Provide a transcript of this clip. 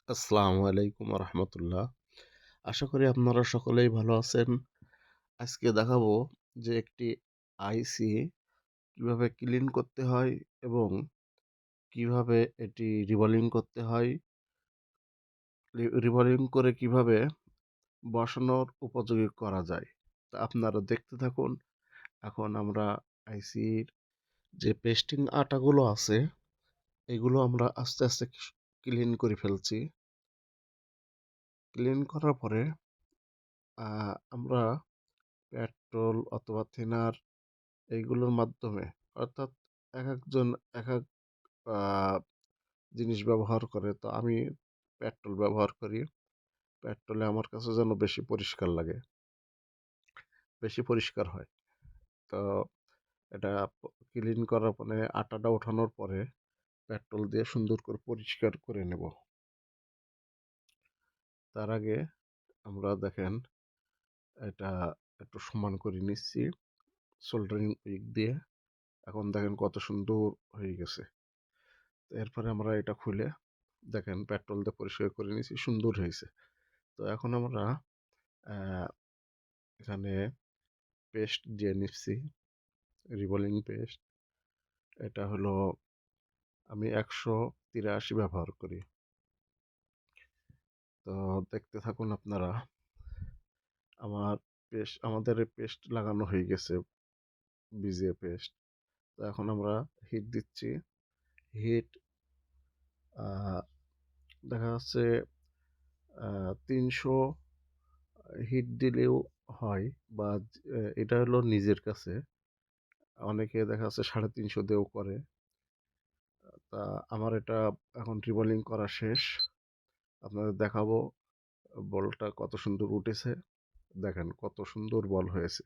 আসসালামু আলাইকুম রহমতুল্লাহ। আশা করি আপনারা সকলেই ভালো আছেন। আজকে দেখাবো যে একটি আইসি কিভাবে ক্লিন করতে হয় এবং কিভাবে এটি রিবলিং করতে হয়, রিবলিং করে কিভাবে বসানোর উপযোগী করা যায়। তা আপনারা দেখতে থাকুন। এখন আমরা আইসির যে পেস্টিং আটাগুলো আছে এগুলো আমরা আস্তে আস্তে ক্লিন করে ফেলছি। ক্লিন করার পরে আমরা পেট্রোল অথবা থিনার এইগুলোর মাধ্যমে, অর্থাৎ একেকজন একেক আ জিনিস ব্যবহার করে। তো আমি পেট্রোল ব্যবহার করি। পেট্রোলে আমার কাছে যেন বেশি পরিষ্কার লাগে, বেশি পরিষ্কার হয়। তো এটা ক্লিন করার পরে আটাটা ওঠানোর পরে পেট্রোল দিয়ে সুন্দর করে পরিষ্কার করে নেব। তার আগে আমরা দেখেন এটা একটু সমান করে নিচ্ছি সোল্ডারিং উইক দিয়ে। এখন দেখেন কত সুন্দর হয়ে গেছে। এরপরে আমরা এটা খুলে দেখেন পেট্রোল দিয়ে পরিষ্কার করে নিয়েছি, সুন্দর হয়েছে। তো এখন আমরা এখানে পেস্ট দিয়ে নিচ্ছি, রিবলিং পেস্ট। এটা হলো আমি 183 ব্যবহার করি। তো দেখতে থাকুন আপনারা। আমাদের এই পেস্ট লাগানো হয়ে গেছে, বিজিএ পেস্ট। তো এখন আমরা হিট দিচ্ছি। হিট দেখা যাচ্ছে 300 হিট দিলেও হয়, বা এটা হলো নিজের কাছে। অনেকে দেখা যাচ্ছে 350 দিয়েও করে। তা আমার এটা এখন রিবলিং করা শেষ। আপনাদের দেখাবো বলটা কত সুন্দর উঠেছে। দেখেন কত সুন্দর বল হয়েছে।